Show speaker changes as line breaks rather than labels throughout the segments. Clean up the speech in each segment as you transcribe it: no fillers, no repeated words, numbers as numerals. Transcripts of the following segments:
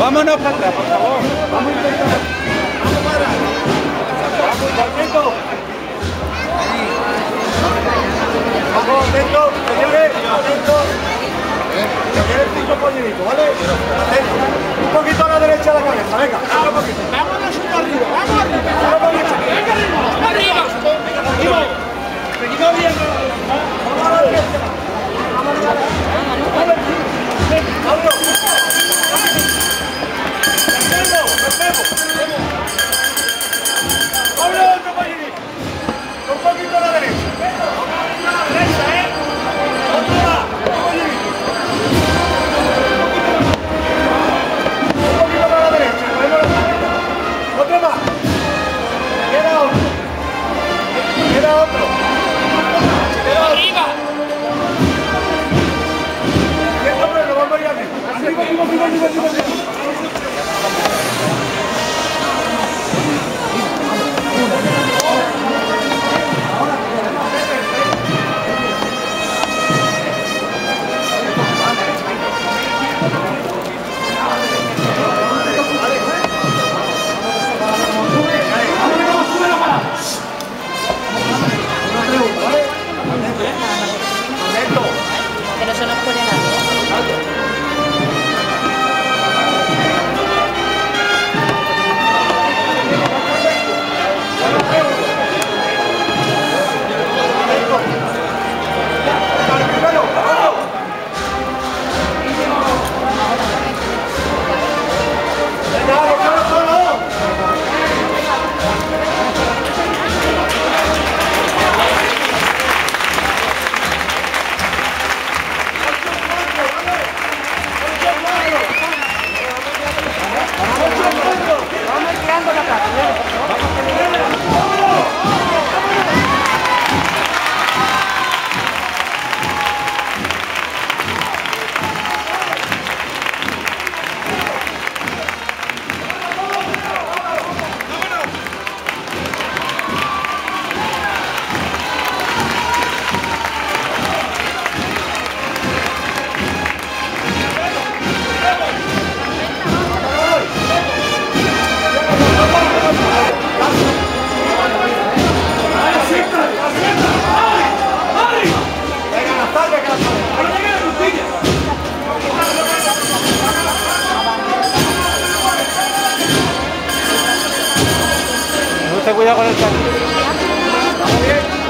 Vámonos para atrás, por favor. Vamos a intentar. Vamos para atrás. Vamos, atento, señores, atento. Señores, 5 pollinitos, ¿vale? Atento. Un poquito a la derecha de la cabeza, venga. Un poquito. Vámonos arriba, vamos arriba. Venga arriba, arriba. Seguimos. Seguimos bien. Vamos a la derecha. Vamos a la derecha. Vámonos. Un poquito a la derecha. Un poquito a la derecha,
usted cuidado con el carro.
¿Estamos bien?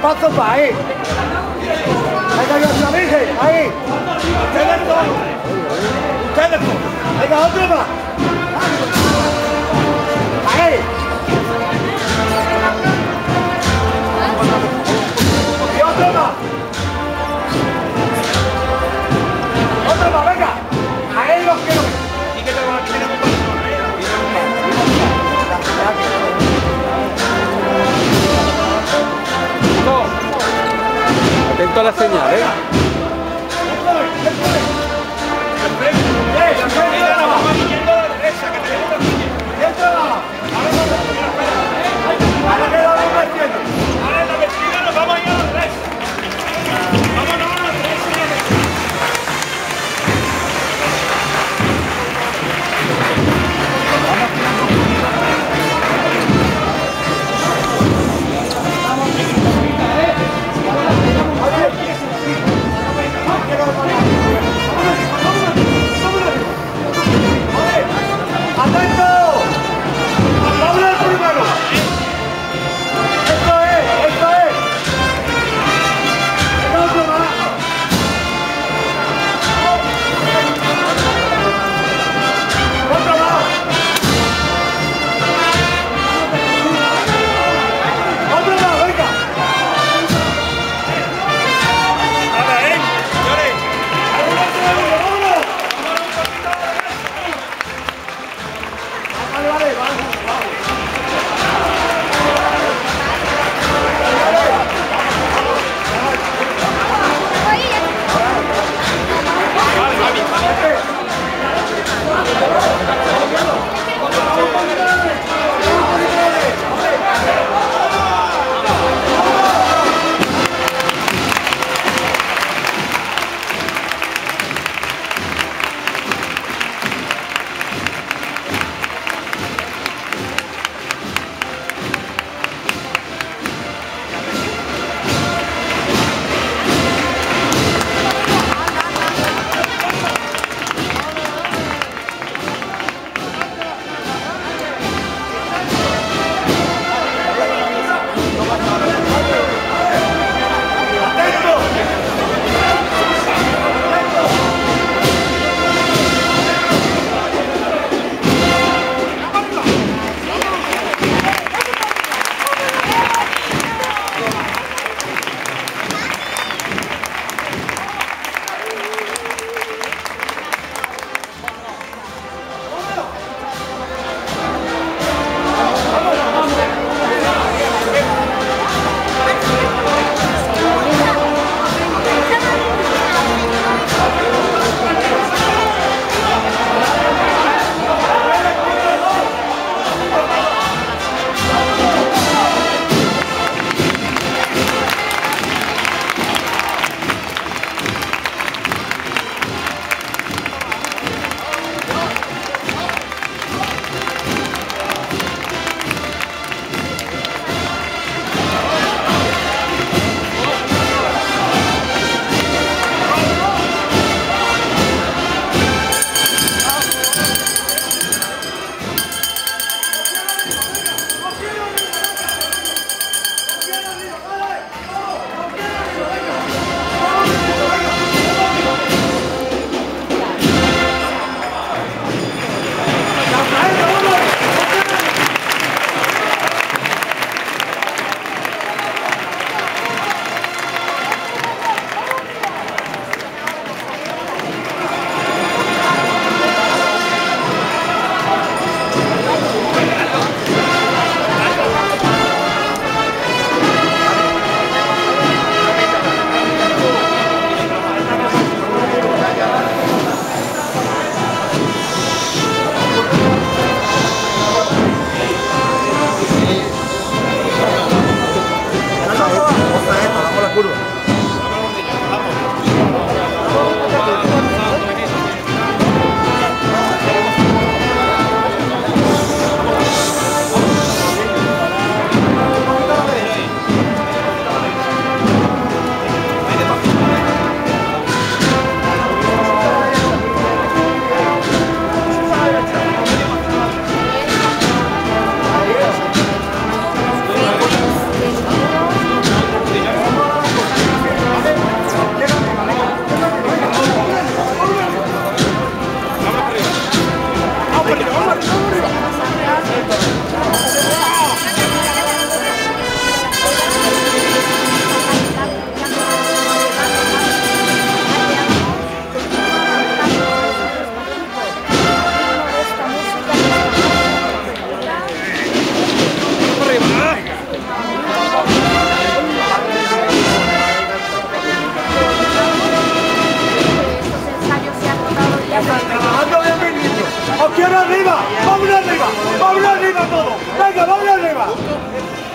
Paso para ahí. Venga, yo os dije, ahí. Ustedes dos. Ustedes dos. Venga, otro más. Ahí. Y otro más. Otro más, venga. Ahí los quiero. ¿Y qué te van a tener un paso?
Atento a la señal, ¿eh?
¡Entra!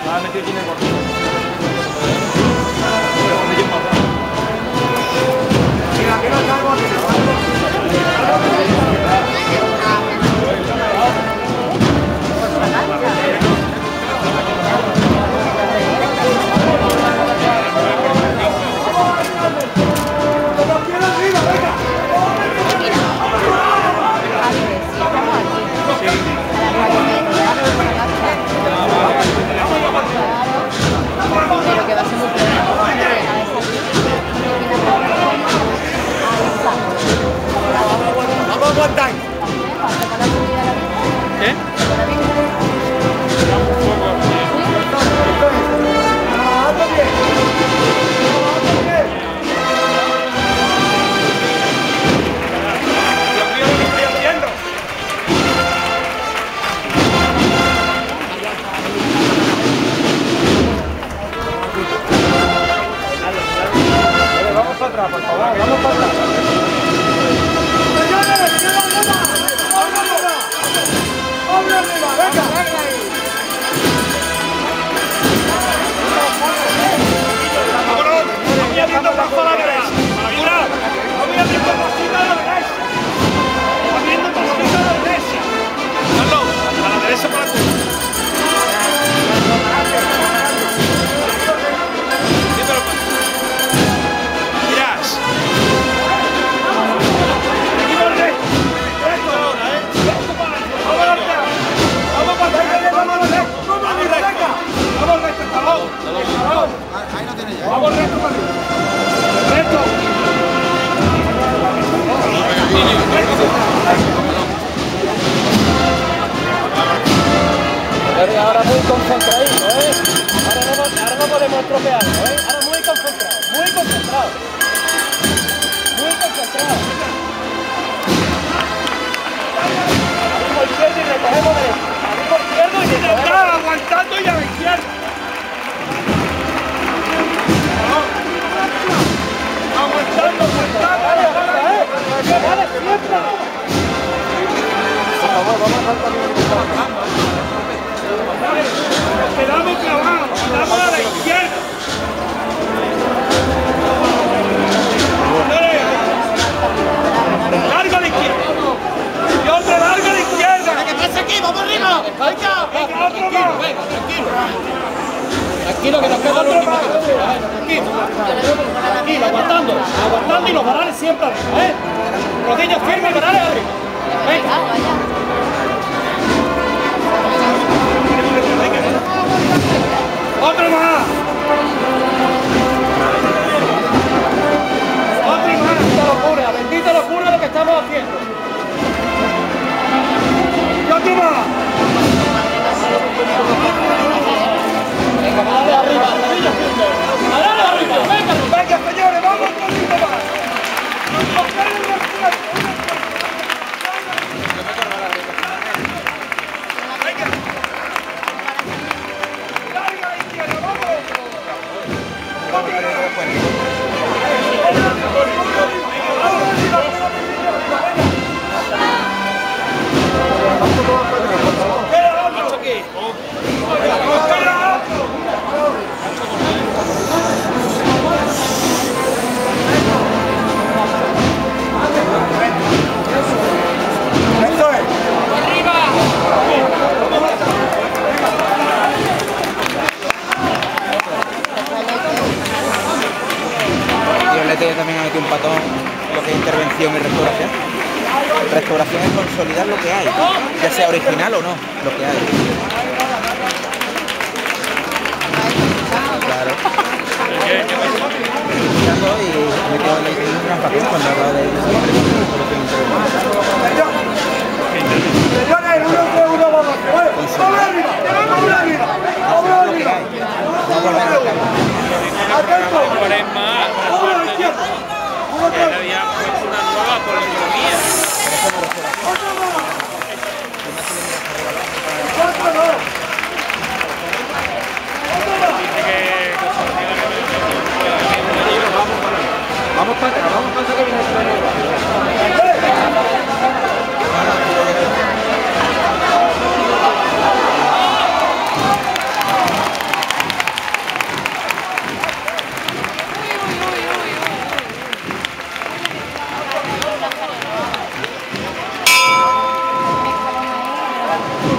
ha metido aquí en el borde.
Mira, que no salgo aquí.
Pero que va a ser muy
Vamos a aguantar.
¿Qué?
Vamos para atrás, por favor, vamos para atrás. ¡Hombre arriba! ¡Venga! ¡Vámonos! ¡Voy abriendo paso a la derecha! ¡Mira! ¡Voy abriendo pasito a la derecha! ¡Abriendo pasito a la derecha! ¡Carlos! ¡A la derecha para ti! Vamos recto para arriba. Recto.
Ahora muy concentradito, ¿eh? Ahora no podemos estropearlo, ¿eh? Ahora muy concentrado, muy concentrado. Muy concentrado. Abrimos izquierdo y recogemos derecho. Abrimos izquierdo y recogemos.
Aguantando y a la izquierda. Aguantando, aguantando.
¡Dale, siempre!
Quedamos clavados, quedamos a la izquierda. Largo a la izquierda. Y otro largo a la izquierda.
¿Qué pasa aquí? ¡Vamos arriba! ¡Venga!
Venga, otro más.
Venga, tranquilo. Tranquilo, que nos queda el último. Tranquilo. Tranquilo, aguantando. Aguantando y los varales siempre arriba, ¿eh? Rodillas firmes y varales arriba. Venga.
Otro más. Otro más.
Bendita locura lo que estamos haciendo.
Y otro más.
Venga, varales arriba, rodillas firmes. Varales arriba, venga.
Venga, señores, vamos un poquito más.
También ha metido un patón lo que es intervención y restauración. Restauración es consolidar lo que hay, ya sea original o no, lo que hay. Claro. Y me quedo leyendo una facción cuando hablaba de
Señores, uno, vamos. ¡Vamos arriba! ¡Vamos arriba! ¡Vamos arriba! ¡Atento! ¡Uno a la izquierda! ¡Uno a la izquierda!
Una nueva polinomía.
Vamos para atrás, que viene el
Venga.